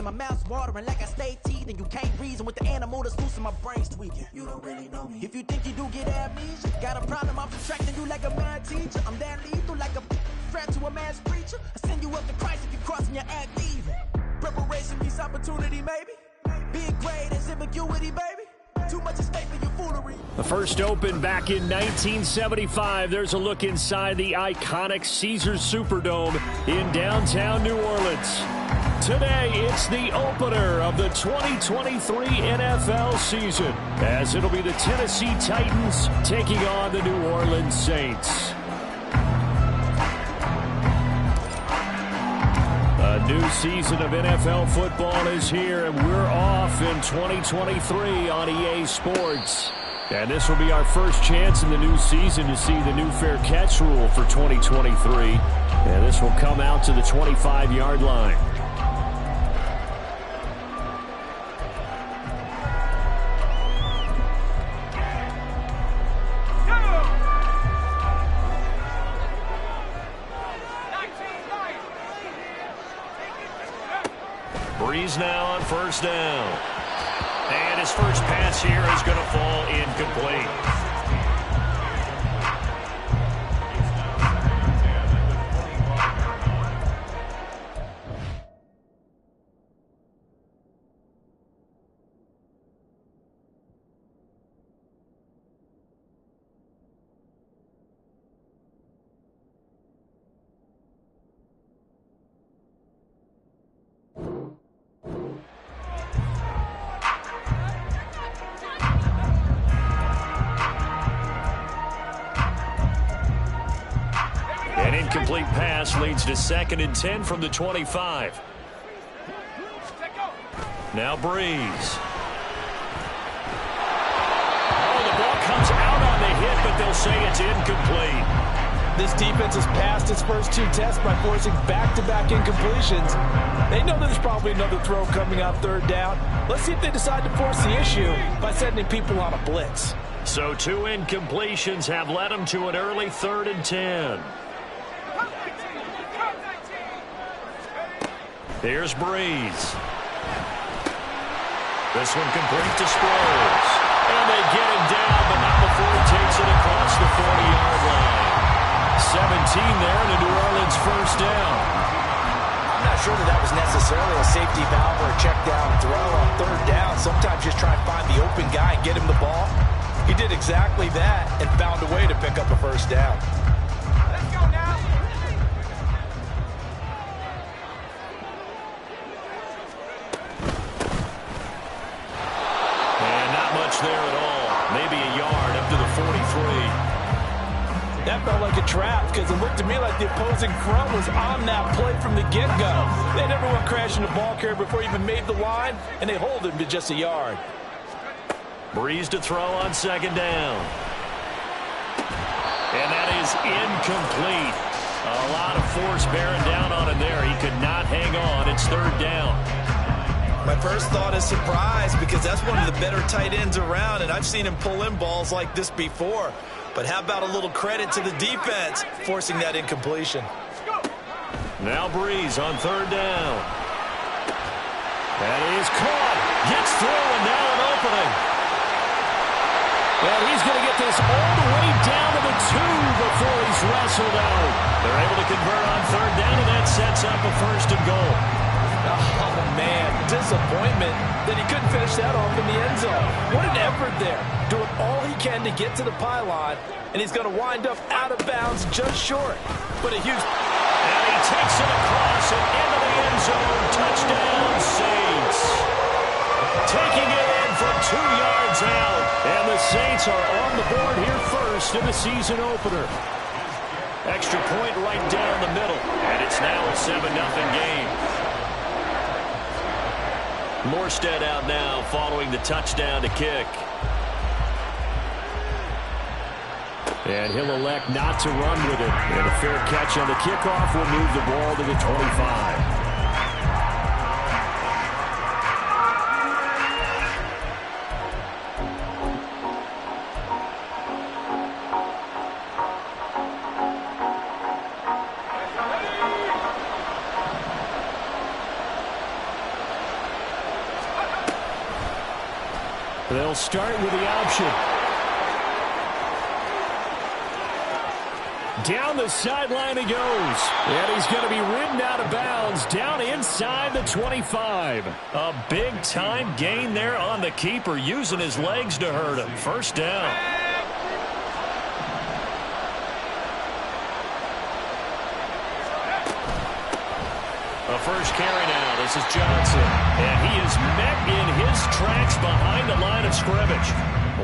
and my mouth's watering like I stay teeth, and you can't reason with the animal that's loose and my brain's tweaking. You don't really know me. If you think you do get amnesia, got a problem, I'm subtracting you like a mad teacher. I'm that lethal like a threat to a mass preacher. I send you up to Christ if you crossing your act even. Preparation meets opportunity, maybe. Big grade is ambiguity, baby. Too much at stake for your foolery. The first opened back in 1975. There's a look inside the iconic Caesars Superdome in downtown New Orleans. Today, it's the opener of the 2023 NFL season, as it'll be the Tennessee Titans taking on the New Orleans Saints. A new season of NFL football is here, and we're off in 2023 on EA Sports. And this will be our first chance in the new season to see the new fair catch rule for 2023. And this will come out to the 25-yard line. Breeze now on first down. And his first pass here is going to fall incomplete. An incomplete pass leads to 2nd and 10 from the 25. Now Breeze. Oh, the ball comes out on the hit, but they'll say it's incomplete. This defense has passed its first 2 tests by forcing back-to-back incompletions. They know there's probably another throw coming on 3rd down. Let's see if they decide to force the issue by sending people on a blitz. So 2 incompletions have led them to an early 3rd and 10. Here's Breeze. This one complete to Sproles. And they get him down, but not before he takes it across the 40-yard line. 17 there, and a New Orleans first down. I'm not sure that was necessarily a safety valve or a check down throw on 3rd down. Sometimes just try and find the open guy and get him the ball. He did exactly that and found a way to pick up a first down. Let's go now. There at all. Maybe a yard up to the 43. That felt like a trap because it looked to me like the opposing front was on that play from the get-go. They never went crashing the ball carrier before he even made the line, and they hold him to just a yard. Breeze to throw on 2nd down. And that is incomplete. A lot of force bearing down on him there. He could not hang on. It's 3rd down. My first thought is surprise because that's one of the better tight ends around, and I've seen him pull in balls like this before. But how about a little credit to the defense forcing that incompletion? Now Breeze on 3rd down. That is caught. Gets through, and now an opening. And he's going to get this all the way down to the 2 before he's wrestled out. They're able to convert on 3rd down, and that sets up a 1st and goal. Oh, man, disappointment that he couldn't finish that off in the end zone. What an effort there, doing all he can to get to the pylon, and he's going to wind up out of bounds just short. But a huge... And he takes it across and into the end zone. Touchdown, Saints. Taking it in from 2 yards out. And the Saints are on the board here first in the season opener. Extra point right down the middle. And it's now a 7-0 game. Morstead out now following the touchdown to kick. And he'll elect not to run with it. And a fair catch on the kickoff will move the ball to the 25. They'll start with the option. Down the sideline he goes. And he's going to be ridden out of bounds down inside the 25. A big-time gain there on the keeper, using his legs to hurt him. First down. A first carry now. This is Johnson. And he is met in his tracks behind the line of scrimmage.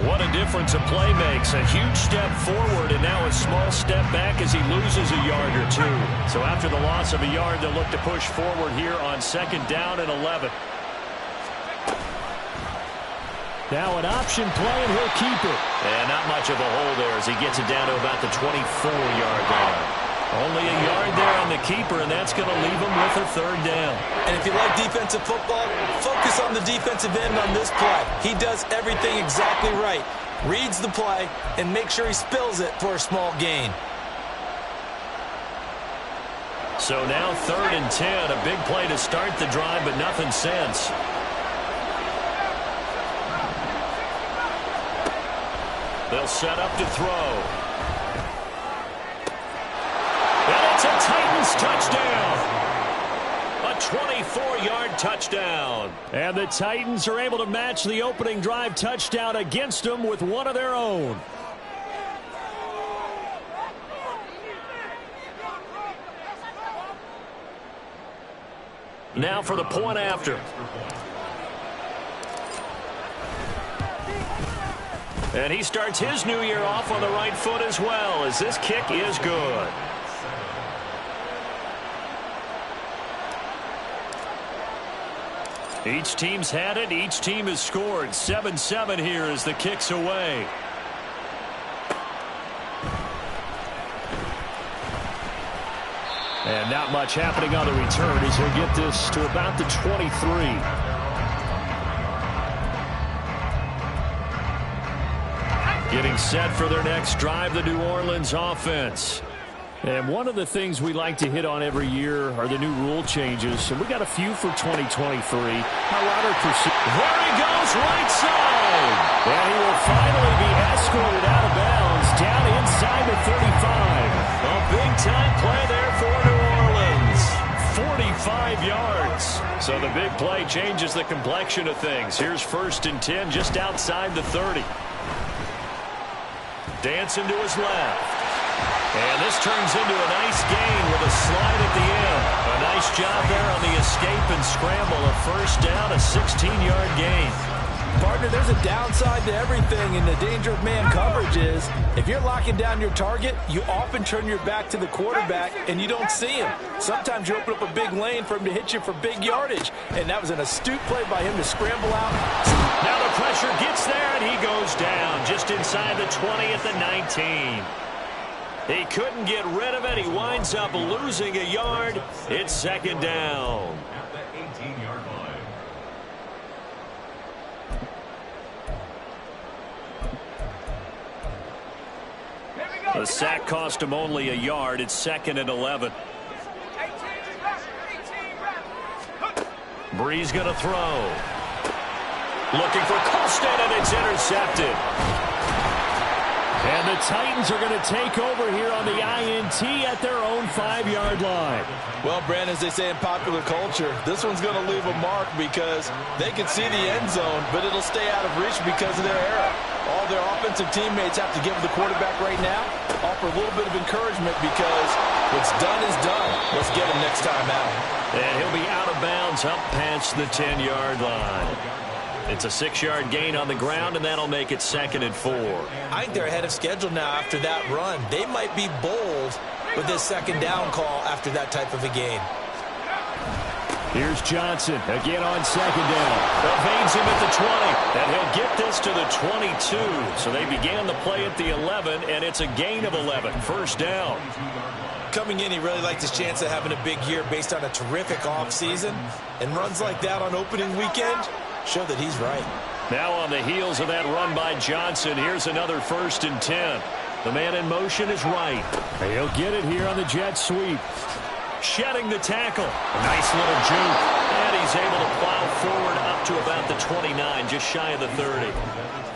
What a difference a play makes. A huge step forward and now a small step back as he loses a yard or two. So after the loss of a yard, they'll look to push forward here on second down and 11. Now an option play, and he'll keep it. And not much of a hole there as he gets it down to about the 24-yard line. Only a yard there on the keeper, and that's going to leave him with a third down. And if you like defensive football, focus on the defensive end on this play. He does everything exactly right. Reads the play and makes sure he spills it for a small gain. So now 3rd and 10. A big play to start the drive, but nothing since. They'll set up to throw. And it's a Titans touchdown. A 24-yard touchdown. And the Titans are able to match the opening drive touchdown against them with one of their own. Now for the point after. And he starts his new year off on the right foot as well, as this kick is good. Each team's had it. Each team has scored. 7-7 here as the kick's away. And not much happening on the return as he'll get this to about the 23. Getting set for their next drive, the New Orleans offense. And one of the things we like to hit on every year are the new rule changes. And we got a few for 2023. How lot are pursued? There he goes, right side. And he will finally be escorted out of bounds down inside the 35. A big-time play there for New Orleans. 45 yards. So the big play changes the complexion of things. Here's 1st and 10 just outside the 30. Dancing to his left. And this turns into a nice gain with a slide at the end. A nice job there on the escape and scramble. A first down, a 16-yard gain. Partner, there's a downside to everything, and the danger of man coverage is if you're locking down your target, you often turn your back to the quarterback and you don't see him. Sometimes you open up a big lane for him to hit you for big yardage, and that was an astute play by him to scramble out. Now the pressure gets there, and he goes down just inside the 20 at the 19. He couldn't get rid of it. He winds up losing a yard. It's 2nd down. At the 18-yard line. The sack cost him only a yard. It's 2nd and 11. Breeze going to throw. Looking for Colston, and it's intercepted. And the Titans are going to take over here on the INT at their own 5-yard line. Well, Brandon, as they say in popular culture, this one's going to leave a mark because they can see the end zone, but it'll stay out of reach because of their error. All their offensive teammates have to give the quarterback right now, offer a little bit of encouragement because what's done is done. Let's get him next time out. And he'll be out of bounds up past the 10-yard line. It's a 6-yard gain on the ground, and that'll make it 2nd and 4. I think they're ahead of schedule now after that run. They might be bold with this 2nd down call after that type of a game. Here's Johnson again on 2nd down. Evades him at the 20, and he'll get this to the 22. So they began the play at the 11, and it's a gain of 11. First down. Coming in, he really liked his chance of having a big year based on a terrific offseason. And runs like that on opening weekend show that he's right. Now on the heels of that run by Johnson, here's another 1st and 10. The man in motion is right. He'll get it here on the jet sweep. Shedding the tackle. A nice little juke. And he's able to plow forward up to about the 29, just shy of the 30.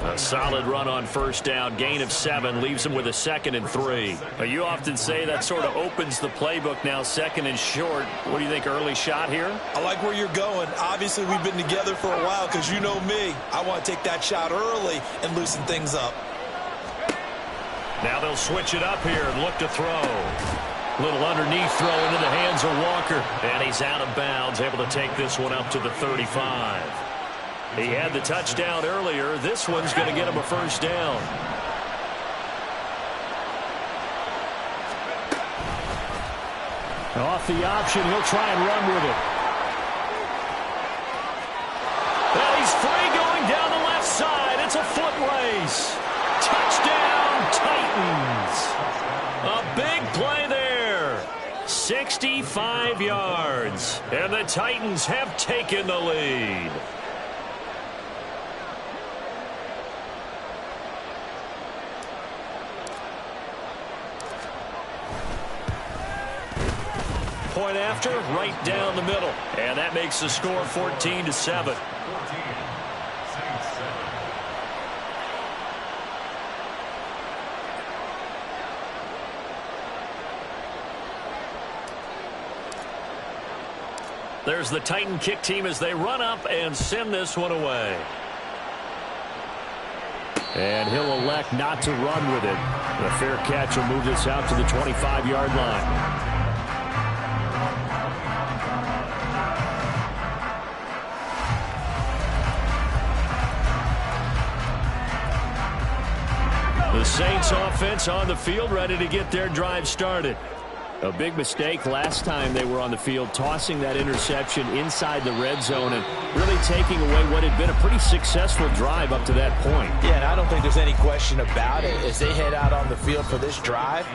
A solid run on first down. Gain of 7 leaves him with a 2nd and 3. You often say that sort of opens the playbook now, 2nd and short. What do you think, early shot here? I like where you're going. Obviously, we've been together for a while because you know me. I want to take that shot early and loosen things up. Now they'll switch it up here and look to throw. Little underneath throw into the hands of Walker. And he's out of bounds, able to take this one up to the 35. He had the touchdown earlier. This one's going to get him a first down. Off the option, he'll try and run with it. And he's free going down the left side. It's a foot race. Touchdown, Titans. A big play there. 65 yards. And the Titans have taken the lead. Point after, right down the middle. And that makes the score 14-7. There's the Titan kick team as they run up and send this one away. And he'll elect not to run with it. A fair catch will move this out to the 25-yard line. The Saints offense on the field, ready to get their drive started. A big mistake last time they were on the field, tossing that interception inside the red zone and really taking away what had been a pretty successful drive up to that point. Yeah, and I don't think there's any question about it. As they head out on the field for this drive,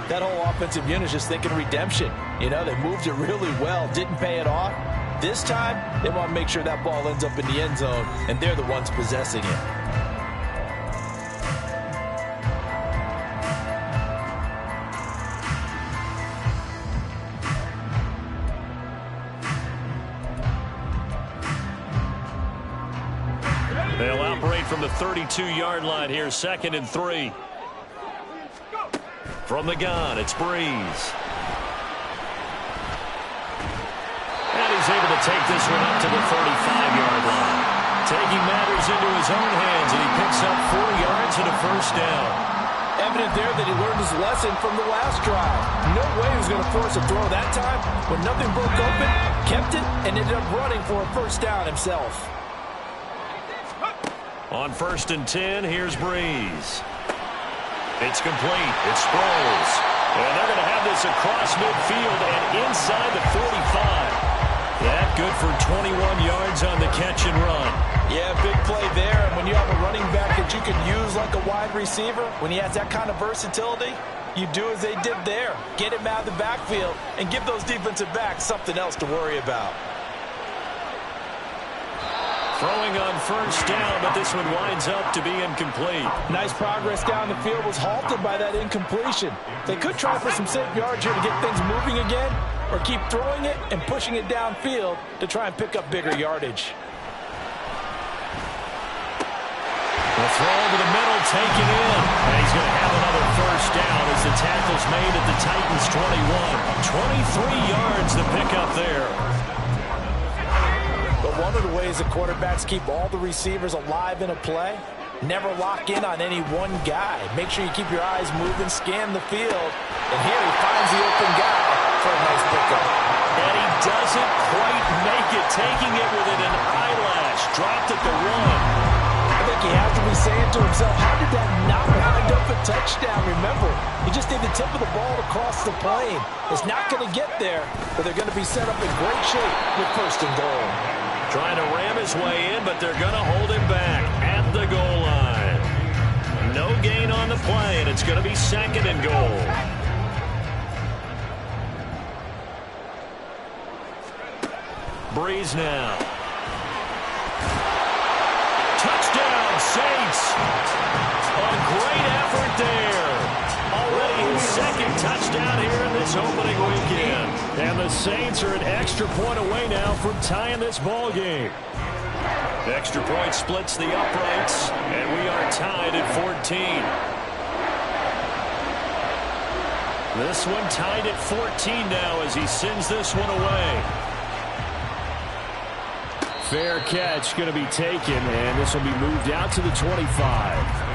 that whole offensive unit is just thinking redemption. You know, they moved it really well, didn't pay it off. This time, they want to make sure that ball ends up in the end zone, and they're the ones possessing it. They'll operate from the 32-yard line here, 2nd and 3. From the gun, it's Breeze. And he's able to take this one up to the 35-yard line. Taking matters into his own hands, and he picks up 4 yards and a first down. Evident there that he learned his lesson from the last drive. No way he was going to force a throw that time. When nothing broke open, kept it, and ended up running for a first down himself. On 1st and 10, here's Breeze. It's complete. It's Sproles. And they're going to have this across midfield and inside the 45. That good for 21 yards on the catch and run. Yeah, big play there. And when you have a running back that you can use like a wide receiver, when he has that kind of versatility, you do as they did there. Get him out of the backfield and give those defensive backs something else to worry about. Throwing on first down, but this one winds up to be incomplete. Nice progress down the field, was halted by that incompletion. They could try for some safe yards here to get things moving again, or keep throwing it and pushing it downfield to try and pick up bigger yardage. The throw over the middle, taken in. And he's going to have another first down as the tackle's made at the Titans' 21. 23 yards to pick up there. But one of the ways the quarterbacks keep all the receivers alive in a play, never lock in on any one guy. Make sure you keep your eyes moving, scan the field. And here he finds the open guy for a nice pickup. And he doesn't quite make it, taking it within an eyelash. Dropped at the 1. I think he has to be saying to himself, how did that not wind up a touchdown? Remember, he just need the tip of the ball to cross the plane. It's not going to get there, but they're going to be set up in great shape with 1st and goal. Trying to ram his way in, but they're going to hold him back at the goal line. No gain on the play, and it's going to be 2nd and goal. Breeze now. Touchdown, Saints. A great effort there. Already his 2nd touchdown here in this this opening weekend. And the Saints are an extra point away now from tying this ball game. Extra point splits the uprights, and we are tied at 14. This one tied at 14 now as he sends this one away. Fair catch going to be taken, and this will be moved out to the 25.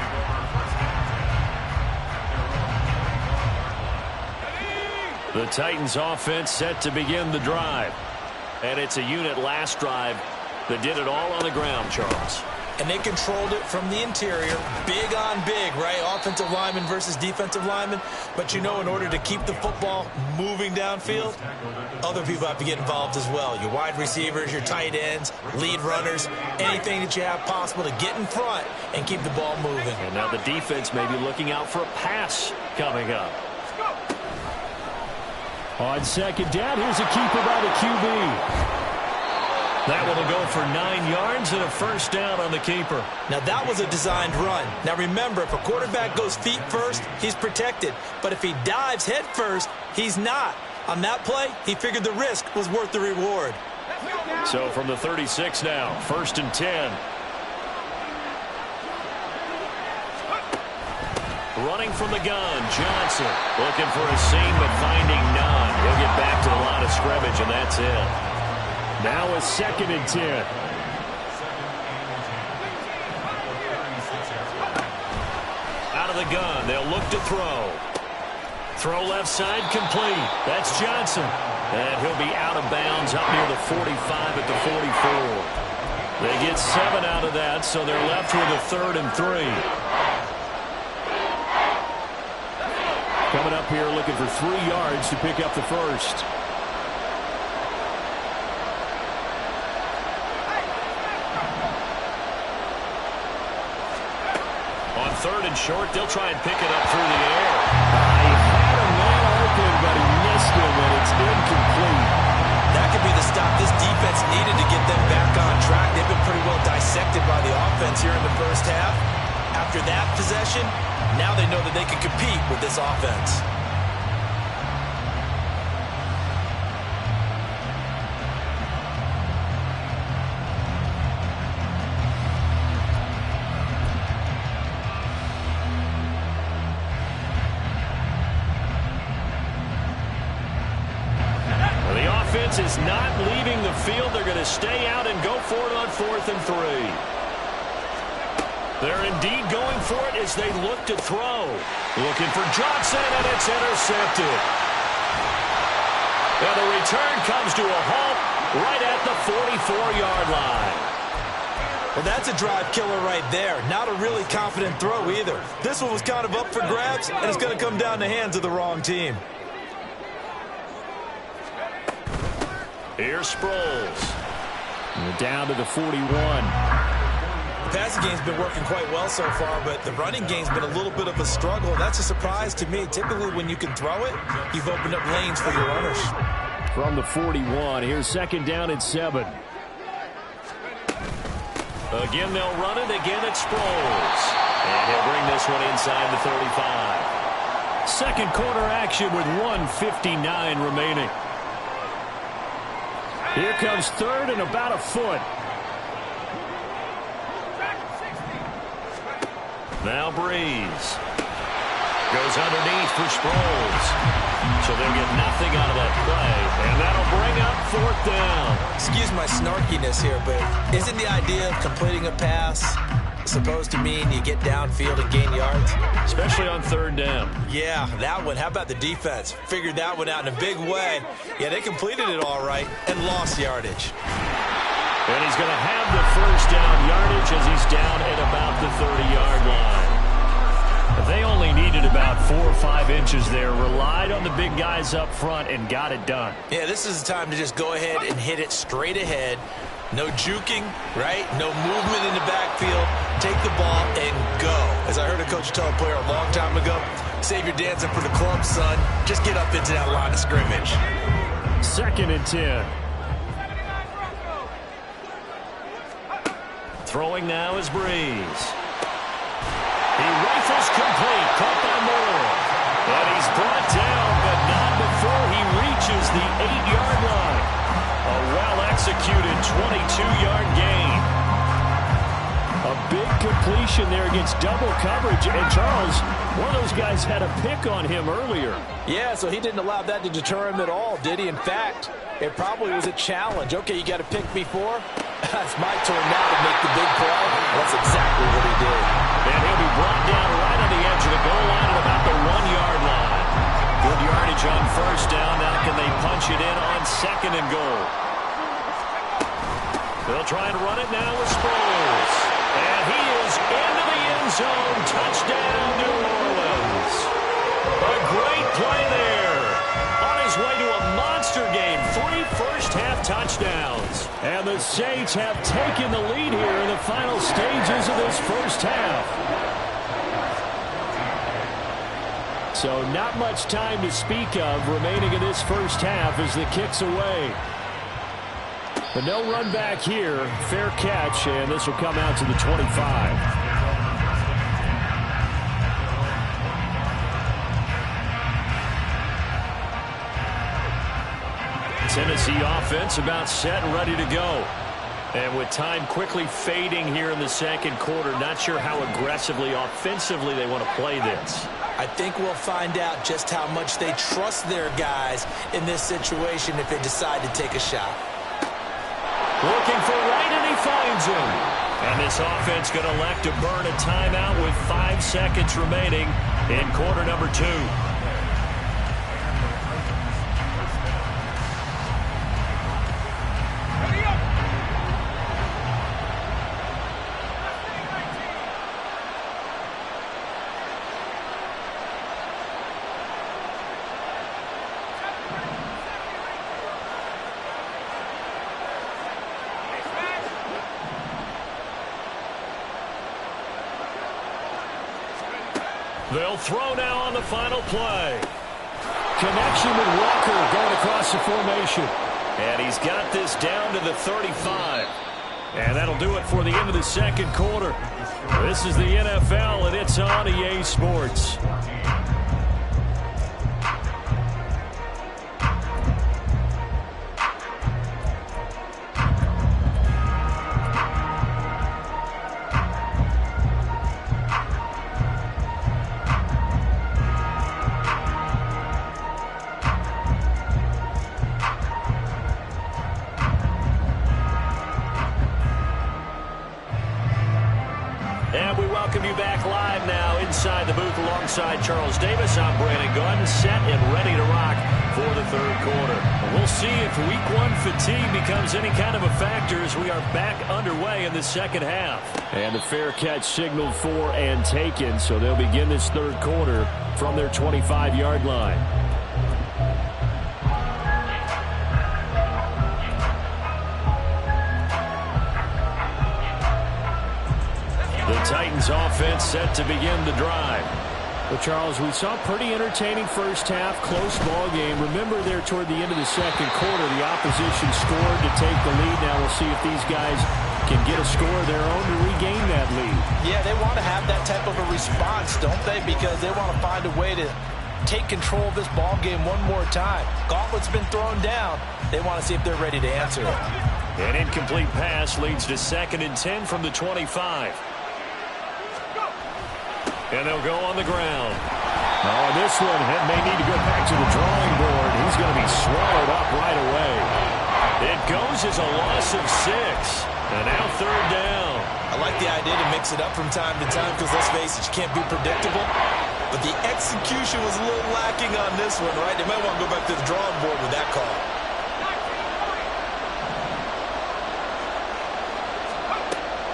The Titans offense set to begin the drive. And it's a unit last drive that did it all on the ground, Charles. And they controlled it from the interior. Big on big, right? Offensive lineman versus defensive lineman. But you know, in order to keep the football moving downfield, other people have to get involved as well. Your wide receivers, your tight ends, lead runners, anything that you have possible to get in front and keep the ball moving. And now the defense may be looking out for a pass coming up. On second down, here's a keeper by the QB. That one will go for 9 yards and a first down on the keeper. Now, that was a designed run. Now, remember, if a quarterback goes feet first, he's protected. But if he dives head first, he's not. On that play, he figured the risk was worth the reward. So from the 36 now, 1st and 10. Running from the gun, Johnson. Looking for a seam, but finding none. He'll get back to the line of scrimmage, and that's it. Now a 2nd and 10. Out of the gun, they'll look to throw. Throw left side, complete. That's Johnson. And he'll be out of bounds up near the 45 at the 44. They get 7 out of that, so they're left with a 3rd and 3. Coming up here looking for 3 yards to pick up the first. On 3rd and short, they'll try and pick it up through the air. He had a man open, but he missed him, and it's incomplete. That could be the stop this defense needed to get them back on track. They've been pretty well dissected by the offense here in the first half. After that possession, now they know that they can compete with this offense. The offense is not leaving the field. They're going to stay out and go for it on 4th and 3. They're indeed going for it as they look to throw. Looking for Johnson, and it's intercepted. And the return comes to a halt right at the 44-yard line. Well, that's a drive killer right there. Not a really confident throw either. This one was kind of up for grabs, and it's going to come down the hands of the wrong team. Here's Sproles. And down to the 41. The passing game's been working quite well so far, but the running game's been a little bit of a struggle. That's a surprise to me. Typically, when you can throw it, you've opened up lanes for your runners. From the 41, here's 2nd down and 7. Again, they'll run it. Again, it's Sproles. And he'll bring this one inside the 35. Second quarter action with 1:59 remaining. Here comes 3rd and about a foot. Now Breeze. Goes underneath for Sproles. So they'll get nothing out of that play. And that'll bring up 4th down. Excuse my snarkiness here, but isn't the idea of completing a pass supposed to mean you get downfield and gain yards? Especially on 3rd down. Yeah, that one. How about the defense? Figured that one out in a big way. Yeah, they completed it all right and lost yardage. And he's going to have the first down yardage as he's down at about the 30-yard line. They only needed about 4 or 5 inches there, relied on the big guys up front, and got it done. Yeah, this is the time to just go ahead and hit it straight ahead. No juking, right? No movement in the backfield. Take the ball and go. As I heard a coach tell a player a long time ago, save your dancing for the club, son. Just get up into that line of scrimmage. 2nd and 10. Throwing now is Breeze. He rifles complete. Caught by Moore. And he's brought down, but not before executed, 22-yard gain. A big completion there against double coverage. And Charles, one of those guys had a pick on him earlier. Yeah, so he didn't allow that to deter him at all, did he? In fact, it probably was a challenge. Okay, you got to pick me for? That's my turn now to make the big play. That's exactly what he did. And he'll be brought down right on the edge of the goal line at about the 1-yard line. Good yardage on first down. Now can they punch it in on second and goal? They'll try and run it now with Sproles. And he is into the end zone. Touchdown, New Orleans. A great play there. On his way to a monster game. 3 first-half touchdowns. And the Saints have taken the lead here in the final stages of this first half. So not much time to speak of remaining in this first half as the kick's away. But no run back here. Fair catch, and this will come out to the 25. Tennessee offense about set and ready to go. And with time quickly fading here in the second quarter, not sure how aggressively, offensively they want to play this. I think we'll find out just how much they trust their guys in this situation if they decide to take a shot. Looking for Wright, and he finds him. And this offense going to elect to burn a timeout with 5 seconds remaining in quarter number 2. They'll throw now on the final play. Connection with Walker going across the formation. And he's got this down to the 35. And that'll do it for the end of the second quarter. This is the NFL, and it's on EA Sports. Inside the booth alongside Charles Davis, I'm Brandon Gunn, set and ready to rock for the third quarter. We'll see if week 1 fatigue becomes any kind of a factor as we are back underway in the second half. And the fair catch signaled for and taken, so they'll begin this third quarter from their 25-yard line. The Titans offense set to begin the drive. Well, Charles, we saw a pretty entertaining first half, close ball game. Remember there toward the end of the second quarter, the opposition scored to take the lead. Now we'll see if these guys can get a score of their own to regain that lead. Yeah, they want to have that type of a response, don't they? Because they want to find a way to take control of this ball game one more time. Gauntlet's been thrown down. They want to see if they're ready to answer it. An incomplete pass leads to 2nd and 10 from the 25. And they'll go on the ground. Oh, this one may need to go back to the drawing board. He's going to be swallowed up right away. It goes as a loss of 6. And now 3rd down. I like the idea to mix it up from time to time because, let's face it, you can't be predictable. But the execution was a little lacking on this one, right? They might want to go back to the drawing board with that call.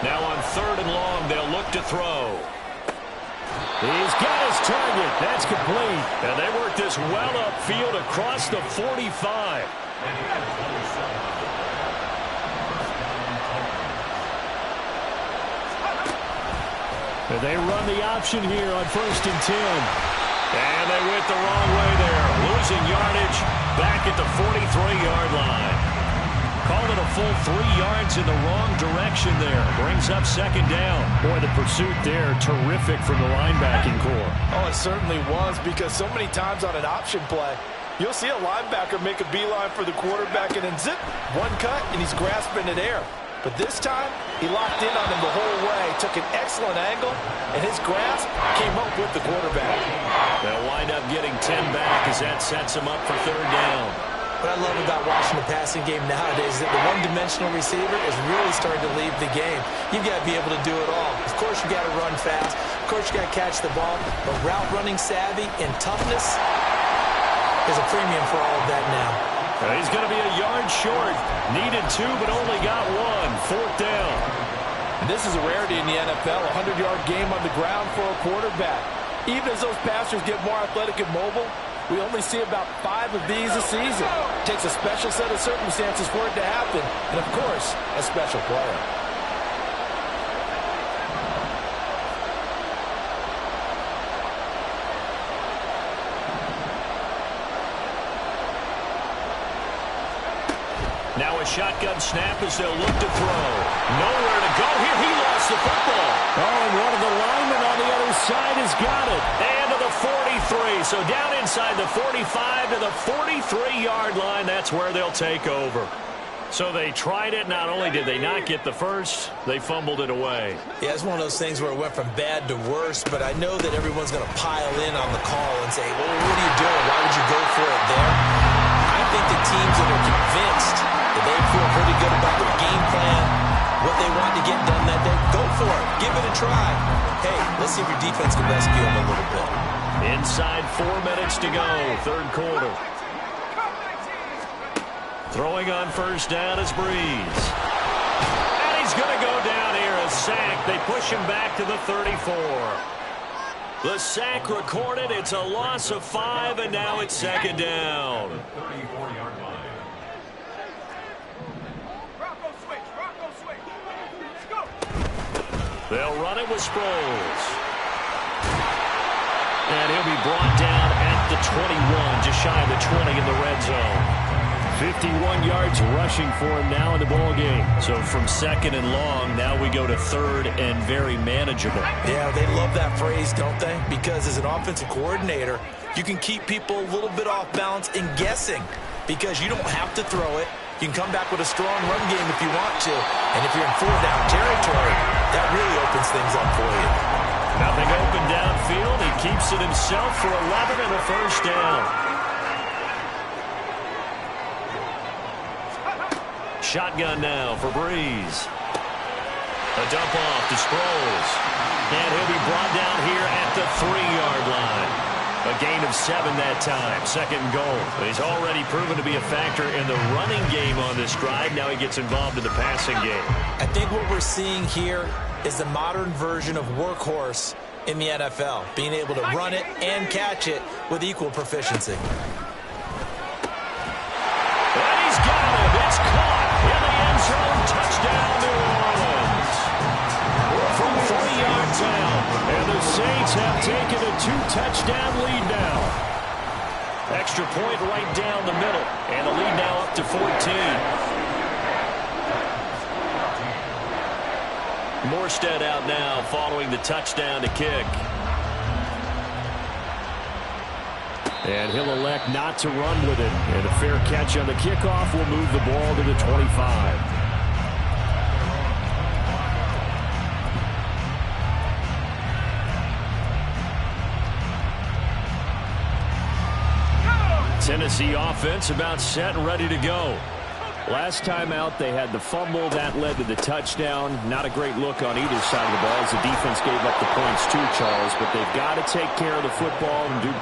Now on 3rd and long, they'll look to throw. He's got his target. That's complete. And they work this well upfield across the 45. And they run the option here on 1st and 10. And they went the wrong way there. Losing yardage back at the 43-yard line. Called it a full 3 yards in the wrong direction there. Brings up 2nd down. Boy, the pursuit there, terrific from the linebacking core. Oh, it certainly was, because so many times on an option play, You'll see a linebacker make a beeline for the quarterback and then zip, one cut, and he's grasping it air. But this time, he locked in on him the whole way, took an excellent angle, and his grasp came up with the quarterback. They'll wind up getting 10 back as that sets him up for third down. What I love about watching the passing game nowadays is that the one-dimensional receiver is really starting to leave the game. You've got to be able to do it all. Of course, you got to run fast. Of course, you got to catch the ball. But route running savvy and toughness is a premium for all of that now. He's going to be a yard short. Needed 2, but only got 1. Fourth down. And this is a rarity in the NFL, a 100-yard game on the ground for a quarterback. Even as those passers get more athletic and mobile, we only see about 5 of these a season. It takes a special set of circumstances for it to happen, and of course, a special player. Now a shotgun snap as they'll look to throw. Nowhere to go here. He lost the football. Oh, and one of the linemen on the other side has got it. And to the 43. So down inside the 45 to the 43-yard line. That's where they'll take over. So they tried it. Not only did they not get the first, they fumbled it away. Yeah, it's one of those things where it went from bad to worse, but I know that everyone's going to pile in on the call and say, well, what are you doing? Why would you go for it there? I think the teams that are convinced that they feel pretty good about their game plan, what they want to get done that day, go for it. Give it a try. Hey, let's see if your defense can rescue them a little bit. Inside 4 minutes to go, third quarter. Throwing on first down is Breeze. And he's going to go down here, a sack. They push him back to the 34. The sack recorded. It's a loss of 5, and now it's second down. 34-yard line. They'll run it with Sproles. And he'll be brought down at the 21, just shy of the 20 in the red zone. 51 yards rushing for him now in the ball game. So from second and long, now we go to third and very manageable. Yeah, they love that phrase, don't they? Because as an offensive coordinator, you can keep people a little bit off balance and guessing because you don't have to throw it. You can come back with a strong run game if you want to. And if you're in 4-down territory, that really opens things up for you. Nothing open downfield. He keeps it himself for 11 and a first down. Shotgun now for Breeze. A dump off to Sproles. And he'll be brought down here at the 3-yard line. A gain of 7 that time. Second and goal. He's already proven to be a factor in the running game on this drive. Now he gets involved in the passing game. I think what we're seeing here is the modern version of workhorse in the NFL. Being able to run it and catch it with equal proficiency. And he's got it. It's caught in the end zone. Touchdown, New Orleans. From 3 yards out. And the Saints have taken a 2-touchdown lead now. Extra point right down the middle. And the lead now up to 14. Morstead out now following the touchdown to kick. And he'll elect not to run with it. And a fair catch on the kickoff will move the ball to the 25. Tennessee offense about set and ready to go. Last time out, they had the fumble. That led to the touchdown. Not a great look on either side of the ball as the defense gave up the points too, Charles. But they've got to take care of the football and do...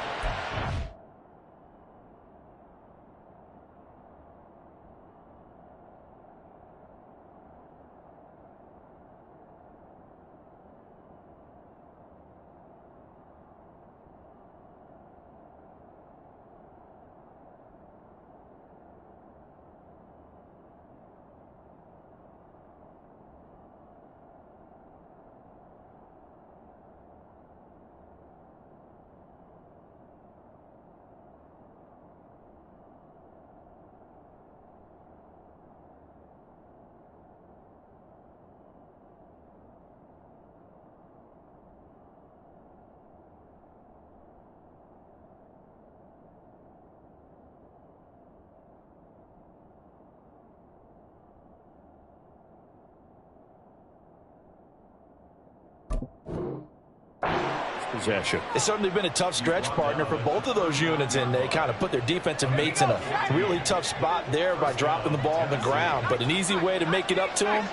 possession. It's certainly been a tough stretch, partner, for both of those units, and they kind of put their defensive mates in a really tough spot there by dropping the ball on the ground. But an easy way to make it up to them,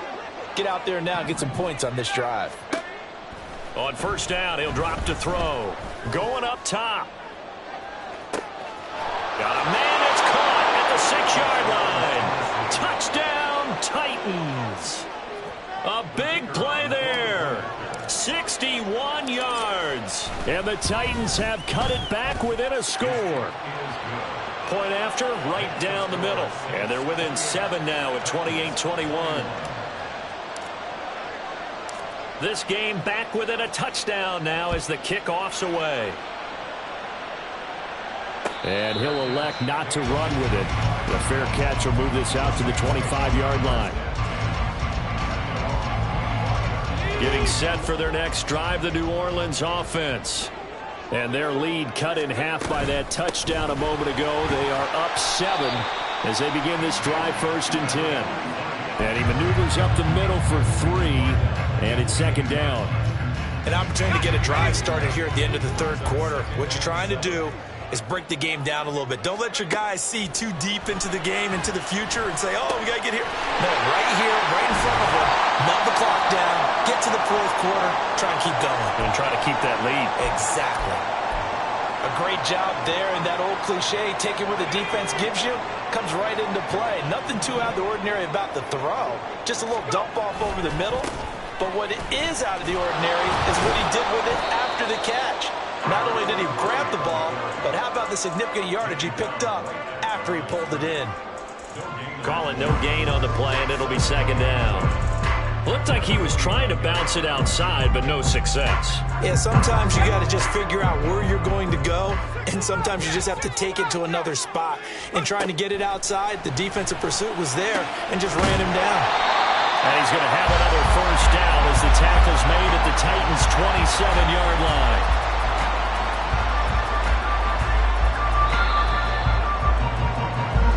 get out there now and get some points on this drive. On first down, he'll drop to throw. Going up top. Got a man that's caught at the 6-yard line. Touchdown, Titans. A big play there. 61 yards. And the Titans have cut it back within a score. Point after, right down the middle. And they're within 7 now at 28-21. This game back within a touchdown now as the kickoff's away. And he'll elect not to run with it. The fair catch will move this out to the 25-yard line. Getting set for their next drive, the New Orleans offense. And their lead cut in half by that touchdown a moment ago. They are up 7 as they begin this drive, 1st and 10. And he maneuvers up the middle for 3, and it's 2nd down. An opportunity to get a drive started here at the end of the 3rd quarter. What you're trying to do is break the game down a little bit. Don't let your guys see too deep into the game, into the future, and say, oh, we got to get here. No, right here, right in front of them, melt the clock down, get to the 4th quarter, try and keep going. And try to keep that lead. Exactly. A great job there, and that old cliche, taking what the defense gives you, comes right into play. Nothing too out of the ordinary about the throw. Just a little dump off over the middle. But what is out of the ordinary is what he did with it after the catch. Not only did he grab the ball, but how about the significant yardage he picked up after he pulled it in? Call it no gain on the play, and it'll be 2nd down. Looked like he was trying to bounce it outside, but no success. Yeah, sometimes you got to just figure out where you're going to go, and sometimes you just have to take it to another spot. In trying to get it outside, the defensive pursuit was there and just ran him down. And he's going to have another 1st down as the tackle's made at the Titans' 27-yard line.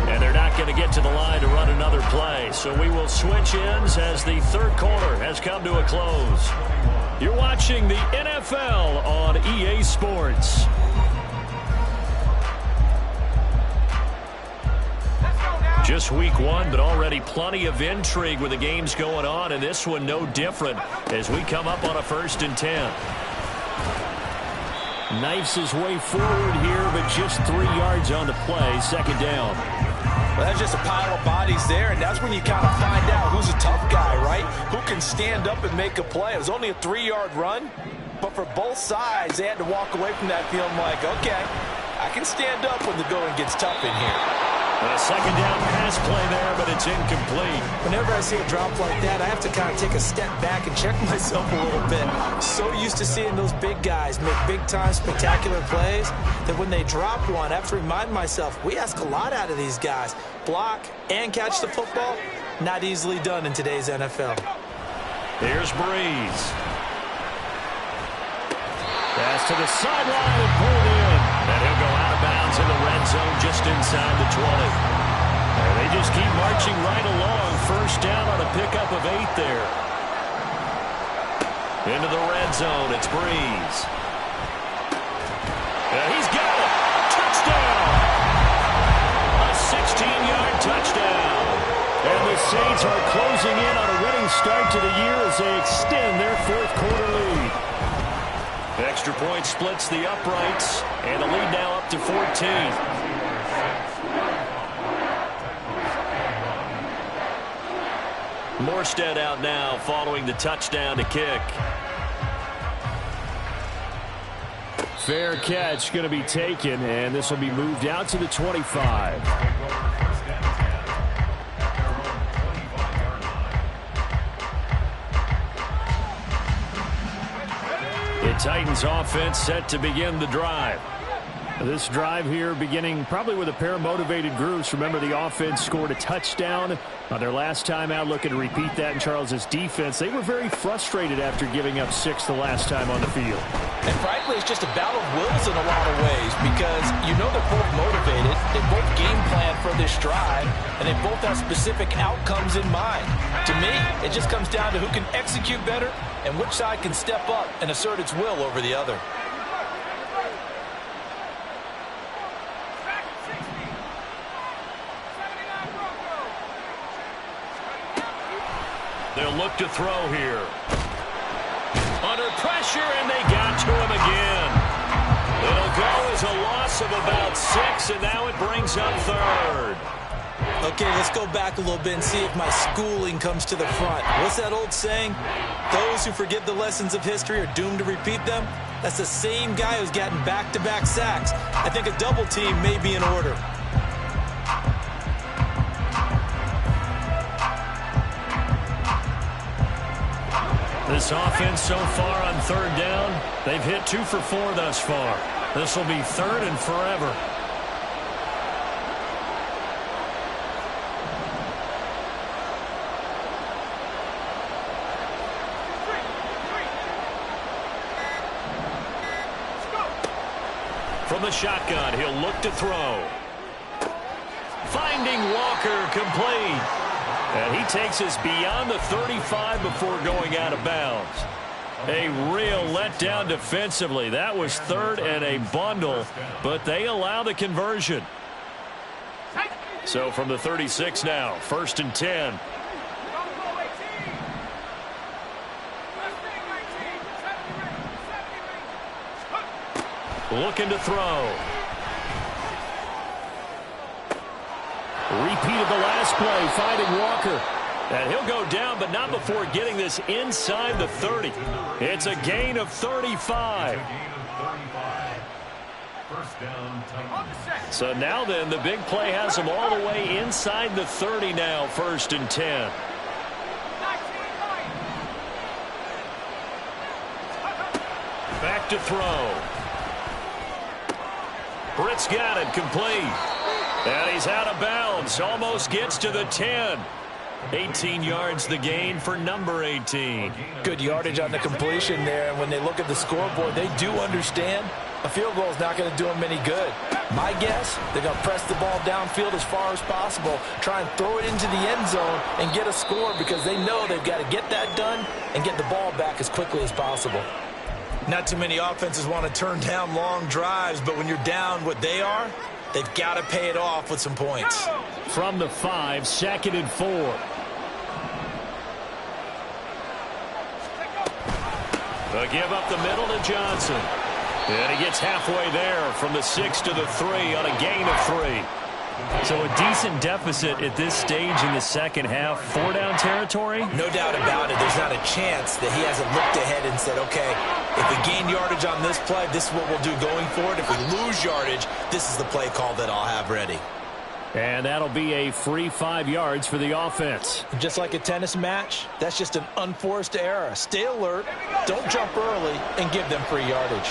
And they're not going to get to the line to run another play. So we will switch ends as the 3rd quarter has come to a close. You're watching the NFL on EA Sports. Just week 1, but already plenty of intrigue with the games going on, and this one no different as we come up on a 1st and 10. Knifes his way forward here, but just 3 yards on the play, 2nd down. Well, that's just a pile of bodies there, and that's when you kind of find out who's a tough guy, right? Who can stand up and make a play. It was only a 3-yard run, but for both sides, they had to walk away from that feeling like, okay, I can stand up when the going gets tough in here. And a 2nd down pass play there, but it's incomplete. Whenever I see a drop like that, I have to kind of take a step back and check myself a little bit. So used to seeing those big guys make big-time spectacular plays that when they drop one, I have to remind myself, we ask a lot out of these guys. Block and catch the football, not easily done in today's NFL. Here's Breeze. Pass to the sideline and pulled in. And he'll go out of bounds in the red zone just inside the 20. And they just keep marching right along. 1st down on a pickup of 8 there. Into the red zone, it's Breeze. And he's got it. Touchdown. A 16-yard touchdown. And the Saints are closing in on a winning start to the year as they extend their 4th quarter lead. Extra point splits the uprights, and the lead now up to 14. Morstead out now following the touchdown to kick. Fair catch going to be taken, and this will be moved out to the 25. The Titans offense set to begin the drive. This drive here beginning probably with a pair of motivated groups. Remember, the offense scored a touchdown on their last time out, looking to repeat that in Charles's defense. They were very frustrated after giving up 6 the last time on the field. And frankly, it's just a battle of wills in a lot of ways because you know they're both motivated. They both game plan for this drive, and they both have specific outcomes in mind. To me, it just comes down to who can execute better and which side can step up and assert its will over the other. They'll look to throw here. Under pressure, and they got to him again. It'll go as a loss of about 6, and now it brings up third. Okay, let's go back a little bit and see if my schooling comes to the front. What's that old saying? Those who forget the lessons of history are doomed to repeat them. That's the same guy who's gotten back-to-back sacks. I think a double team may be in order. This offense so far on third down, they've hit 2 for 4 thus far. This will be third and forever. From the shotgun, he'll look to throw. Finding Walker, complete. And he takes us beyond the 35 before going out of bounds. A real letdown defensively. That was third and a bundle, but they allow the conversion. So from the 36 now, 1st and 10. Looking to throw. Repeated the last play, finding Walker. And he'll go down, but not before getting this inside the 30. It's a gain of 35. So now then, the big play has him all the way inside the 30 now, 1st and 10. Back to throw. Britt's got it, complete. And he's out of bounds, almost gets to the 10. 18 yards the gain for number 18. Good yardage on the completion there, and when they look at the scoreboard, they do understand a field goal is not going to do them any good. My guess, they're going to press the ball downfield as far as possible, try and throw it into the end zone and get a score because they know they've got to get that done and get the ball back as quickly as possible. Not too many offenses want to turn down long drives, but when you're down what they are, they've got to pay it off with some points. From the 5, 2nd and 4. A give up the middle to Johnson. And he gets halfway there from the 6 to the 3 on a gain of 3. So a decent deficit at this stage in the second half. 4-down territory? No doubt about it. There's not a chance that he hasn't looked ahead and said, okay, if we gain yardage on this play, this is what we'll do going forward. If we lose yardage, this is the play call that I'll have ready. And that'll be a free 5 yards for the offense. Just like a tennis match, that's just an unforced error. Stay alert, don't jump early, and give them free yardage.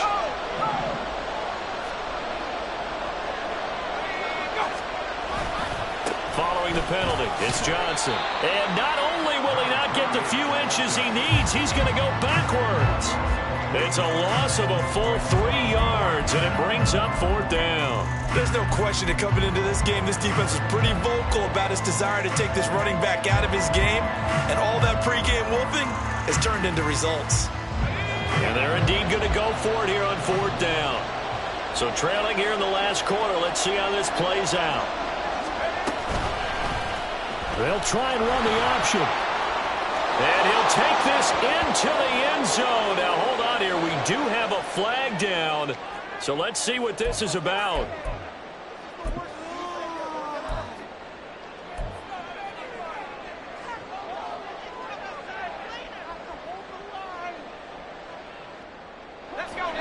Following the penalty, it's Johnson. And not only will he not get the few inches he needs, he's going to go backwards. It's a loss of a full 3 yards, and it brings up 4th down. There's no question that coming into this game, this defense is pretty vocal about its desire to take this running back out of his game, and all that pregame wolfing has turned into results. And they're indeed going to go for it here on 4th down. So trailing here in the last quarter, let's see how this plays out. They'll try and run the option. And he'll take this into the end zone. Now, hold on here. We do have a flag down. So let's see what this is about.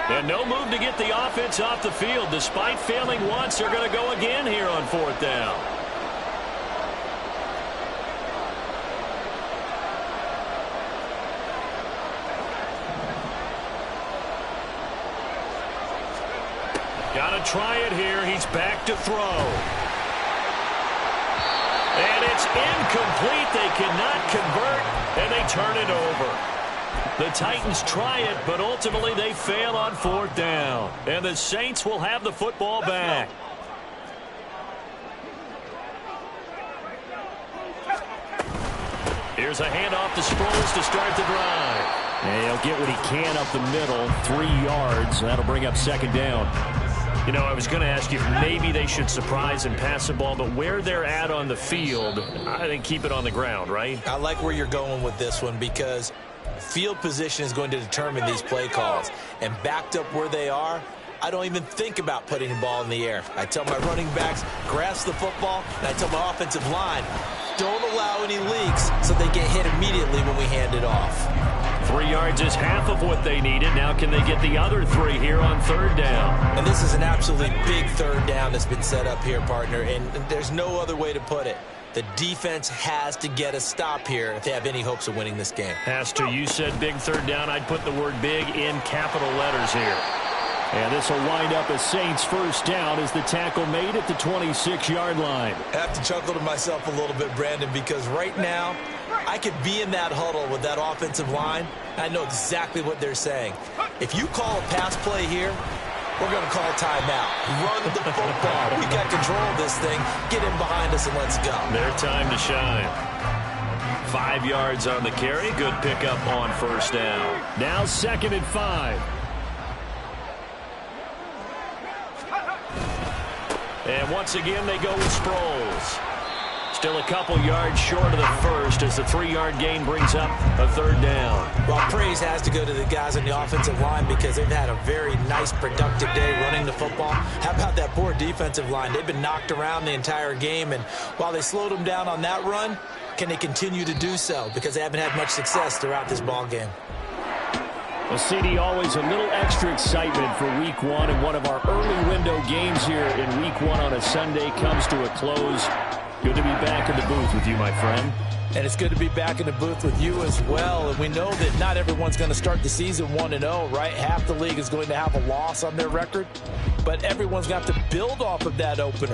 And no move to get the offense off the field. Despite failing once, they're going to go again here on 4th down. Got to try it here. He's back to throw. And it's incomplete. They cannot convert, and they turn it over. The Titans try it, but ultimately they fail on 4th down. And the Saints will have the football back. Here's a handoff to Sproles to start the drive. And he'll get what he can up the middle, 3 yards. That'll bring up 2nd down. You know, I was going to ask you if maybe they should surprise and pass the ball, but where they're at on the field, I think keep it on the ground, right? I like where you're going with this one because field position is going to determine these play calls. And backed up where they are, I don't even think about putting the ball in the air. I tell my running backs, grasp the football, and I tell my offensive line, don't allow any leaks so they get hit immediately when we hand it off. 3 yards is half of what they needed. Now can they get the other 3 here on third down? And this is an absolutely big third down that's been set up here, partner, and there's no other way to put it. The defense has to get a stop here if they have any hopes of winning this game. Has to. You said big third down. I'd put the word big in capital letters here. And this will wind up a Saints first down as the tackle made at the 26-yard line. I have to chuckle to myself a little bit, Brandon, because right now I could be in that huddle with that offensive line. I know exactly what they're saying. If you call a pass play here, we're going to call timeout. Run the football. We got control of this thing. Get in behind us and let's go. Their time to shine. 5 yards on the carry. Good pickup on first down. Now 2nd and 5. And once again, they go with Sproles. Still a couple yards short of the first as the 3-yard gain brings up a third down. Well, praise has to go to the guys on the offensive line because they've had a very nice, productive day running the football. How about that poor defensive line? They've been knocked around the entire game, and while they slowed them down on that run, can they continue to do so? Because they haven't had much success throughout this ball game. Well, CD, always a little extra excitement for Week 1, and one of our early window games here in Week 1 on a Sunday comes to a close. Good to be back in the booth with you, my friend. And it's good to be back in the booth with you as well. And we know that not everyone's going to start the season 1-0, right? Half the league is going to have a loss on their record. But everyone's got to build off of that opener.